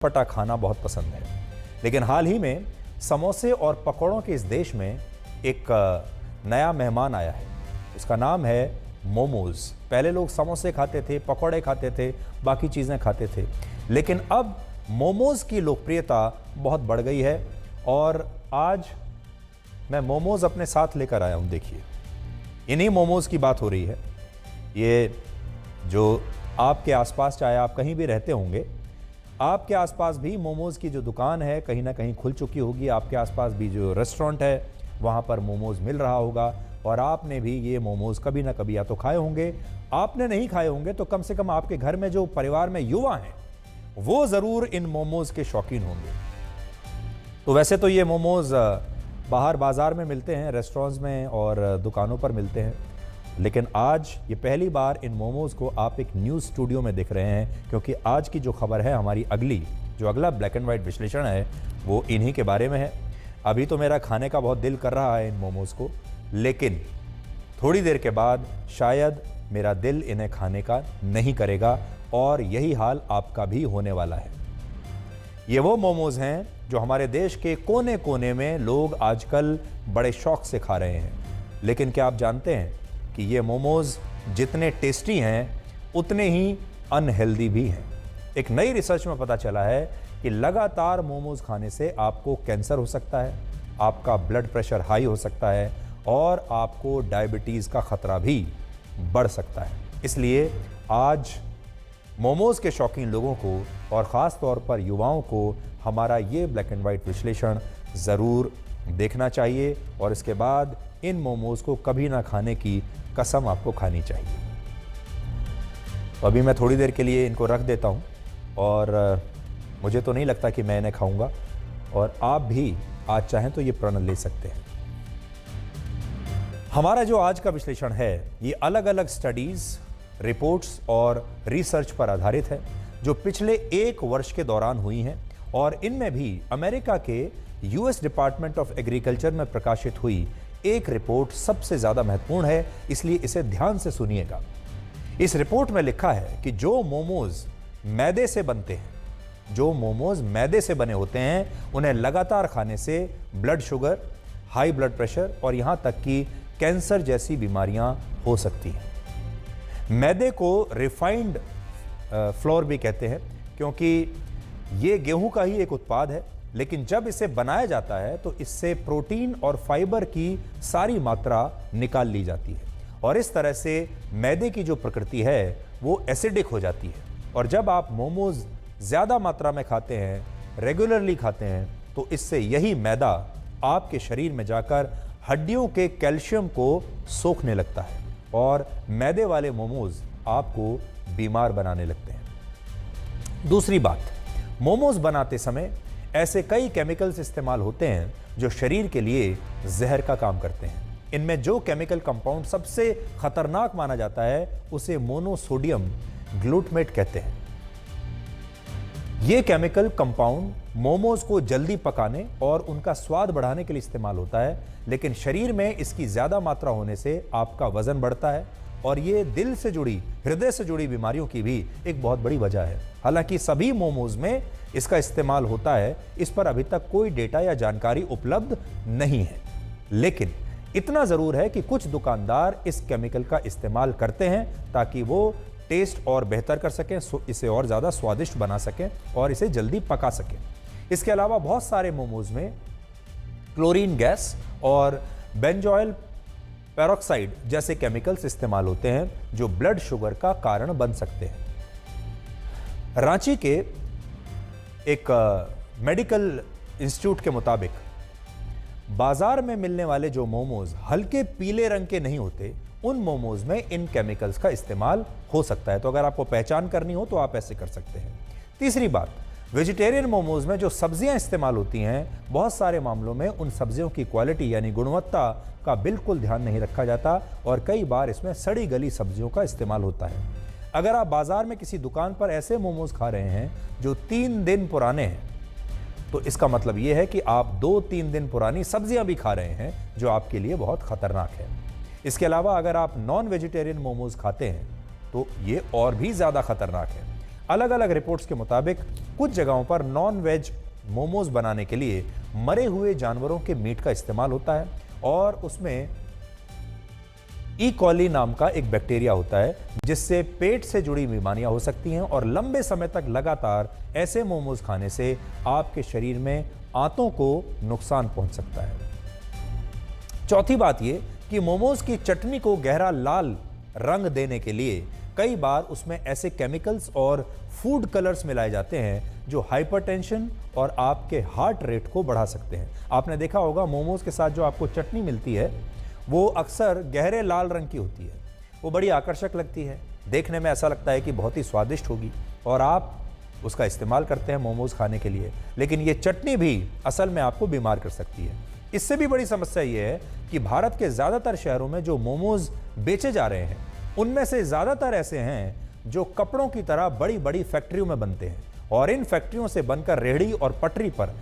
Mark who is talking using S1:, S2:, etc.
S1: पटा खाना बहुत पसंद है, लेकिन हाल ही में समोसे और पकौड़ों के इस देश में एक नया मेहमान आया है। उसका नाम है मोमोज़। पहले लोग समोसे खाते थे, पकौड़े खाते थे, बाकी चीज़ें खाते थे, लेकिन अब मोमोज़ की लोकप्रियता बहुत बढ़ गई है। और आज मैं मोमोज़ अपने साथ लेकर आया हूँ। देखिए, इन्हीं मोमोज़ की बात हो रही है। ये जो आपके आसपास, चाहे आप कहीं भी रहते होंगे, आपके आसपास भी मोमोज़ की जो दुकान है कहीं ना कहीं खुल चुकी होगी। आपके आसपास भी जो रेस्टोरेंट है वहाँ पर मोमोज़ मिल रहा होगा, और आपने भी ये मोमोज़ कभी ना कभी या तो खाए होंगे। आपने नहीं खाए होंगे तो कम से कम आपके घर में जो परिवार में युवा हैं वो ज़रूर इन मोमोज़ के शौकीन होंगे। तो वैसे तो ये मोमोज़ बाहर बाज़ार में मिलते हैं, रेस्टोरेंट्स में और दुकानों पर मिलते हैं, लेकिन आज ये पहली बार इन मोमोज़ को आप एक न्यूज़ स्टूडियो में देख रहे हैं, क्योंकि आज की जो खबर है, हमारी अगला ब्लैक एंड वाइट विश्लेषण है, वो इन्हीं के बारे में है। अभी तो मेरा खाने का बहुत दिल कर रहा है इन मोमोज़ को, लेकिन थोड़ी देर के बाद शायद मेरा दिल इन्हें खाने का नहीं करेगा, और यही हाल आपका भी होने वाला है। ये वो मोमोज़ हैं जो हमारे देश के कोने कोने में लोग आजकल बड़े शौक से खा रहे हैं। लेकिन क्या आप जानते हैं कि ये मोमोज़ जितने टेस्टी हैं उतने ही अनहेल्दी भी हैं। एक नई रिसर्च में पता चला है कि लगातार मोमोज़ खाने से आपको कैंसर हो सकता है, आपका ब्लड प्रेशर हाई हो सकता है, और आपको डायबिटीज़ का ख़तरा भी बढ़ सकता है। इसलिए आज मोमोज़ के शौकीन लोगों को और ख़ास तौर पर युवाओं को हमारा ये ब्लैक एंड वाइट विश्लेषण ज़रूर देखना चाहिए, और इसके बाद इन मोमोज़ को कभी ना खाने की कसम आपको खानी चाहिए। तो अभी मैं थोड़ी देर के लिए इनको रख देता हूँ, और मुझे तो नहीं लगता कि मैं इन्हें खाऊंगा, और आप भी आज चाहें तो ये प्रण ले सकते हैं। हमारा जो आज का विश्लेषण है ये अलग अलग स्टडीज़, रिपोर्ट्स और रिसर्च पर आधारित है, जो पिछले 1 वर्ष के दौरान हुई हैं, और इनमें भी अमेरिका के यूएस डिपार्टमेंट ऑफ एग्रीकल्चर में प्रकाशित हुई एक रिपोर्ट सबसे ज़्यादा महत्वपूर्ण है, इसलिए इसे ध्यान से सुनिएगा। इस रिपोर्ट में लिखा है कि जो मोमोज़ मैदे से बनते हैं, जो मोमोज़ मैदे से बने होते हैं, उन्हें लगातार खाने से blood sugar, high blood pressure और यहाँ तक कि कैंसर जैसी बीमारियाँ हो सकती हैं। मैदे को रिफाइंड फ्लोर भी कहते हैं, क्योंकि ये गेहूं का ही एक उत्पाद है, लेकिन जब इसे बनाया जाता है तो इससे प्रोटीन और फाइबर की सारी मात्रा निकाल ली जाती है, और इस तरह से मैदे की जो प्रकृति है वो एसिडिक हो जाती है। और जब आप मोमोज़ ज़्यादा मात्रा में खाते हैं, रेगुलरली खाते हैं, तो इससे यही मैदा आपके शरीर में जाकर हड्डियों के कैल्शियम को सोखने लगता है, और मैदे वाले मोमोज़ आपको बीमार बनाने लगते हैं। दूसरी बात, मोमोज़ बनाते समय ऐसे कई केमिकल्स इस्तेमाल होते हैं जो शरीर के लिए जहर का काम करते हैं। इनमें जो केमिकल कंपाउंड सबसे खतरनाक माना जाता है उसे मोनोसोडियम ग्लूटामेट कहते हैं। यह केमिकल कंपाउंड मोमोज़ को जल्दी पकाने और उनका स्वाद बढ़ाने के लिए इस्तेमाल होता है, लेकिन शरीर में इसकी ज़्यादा मात्रा होने से आपका वज़न बढ़ता है, और ये दिल से जुड़ी, हृदय से जुड़ी बीमारियों की भी एक बहुत बड़ी वजह है। हालांकि सभी मोमोज़ में इसका इस्तेमाल होता है, इस पर अभी तक कोई डेटा या जानकारी उपलब्ध नहीं है, लेकिन इतना ज़रूर है कि कुछ दुकानदार इस केमिकल का इस्तेमाल करते हैं ताकि वो टेस्ट और बेहतर कर सकें, इसे और ज़्यादा स्वादिष्ट बना सकें और इसे जल्दी पका सकें। इसके अलावा बहुत सारे मोमोज़ में क्लोरीन गैस और बेंजोइल पेरोक्साइड जैसे केमिकल्स इस्तेमाल होते हैं, जो ब्लड शुगर का कारण बन सकते हैं। रांची के एक मेडिकल इंस्टीट्यूट के मुताबिक बाजार में मिलने वाले जो मोमोज़ हल्के पीले रंग के नहीं होते, उन मोमोज़ में इन केमिकल्स का इस्तेमाल हो सकता है। तो अगर आपको पहचान करनी हो तो आप ऐसे कर सकते हैं। तीसरी बात, वेजिटेरियन मोमोज़ में जो सब्जियां इस्तेमाल होती हैं, बहुत सारे मामलों में उन सब्जियों की क्वालिटी यानी गुणवत्ता का बिल्कुल ध्यान नहीं रखा जाता, और कई बार इसमें सड़ी गली सब्जियों का इस्तेमाल होता है। अगर आप बाजार में किसी दुकान पर ऐसे मोमोज़ खा रहे हैं जो 3 दिन पुराने हैं, तो इसका मतलब यह है कि आप 2-3 दिन पुरानी सब्जियां भी खा रहे हैं, जो आपके लिए बहुत खतरनाक है। इसके अलावा अगर आप नॉन वेजिटेरियन मोमोज़ खाते हैं तो ये और भी ज़्यादा खतरनाक है। अलग अलग रिपोर्ट्स के मुताबिक कुछ जगहों पर नॉन वेज मोमोज बनाने के लिए मरे हुए जानवरों के मीट का इस्तेमाल होता है और उसमें ई कॉली नाम का एक बैक्टीरिया होता है जिससे पेट से जुड़ी बीमारियां हो सकती हैं और लंबे समय तक लगातार ऐसे मोमोज खाने से आपके शरीर में आंतों को नुकसान पहुंच सकता है। चौथी बात यह कि मोमोज की चटनी को गहरा लाल रंग देने के लिए कई बार उसमें ऐसे केमिकल्स और फूड कलर्स मिलाए जाते हैं जो हाइपरटेंशन और आपके हार्ट रेट को बढ़ा सकते हैं। आपने देखा होगा मोमोज के साथ जो आपको चटनी मिलती है वो अक्सर गहरे लाल रंग की होती है। वो बड़ी आकर्षक लगती है, देखने में ऐसा लगता है कि बहुत ही स्वादिष्ट होगी और आप उसका इस्तेमाल करते हैं मोमोज खाने के लिए, लेकिन ये चटनी भी असल में आपको बीमार कर सकती है। इससे भी बड़ी समस्या ये है कि भारत के ज़्यादातर शहरों में जो मोमोज बेचे जा रहे हैं उनमें से ज़्यादातर ऐसे हैं जो कपड़ों की तरह बड़ी बड़ी फैक्ट्रियों में बनते हैं और इन फैक्ट्रियों से बनकर रेहड़ी और पटरी पर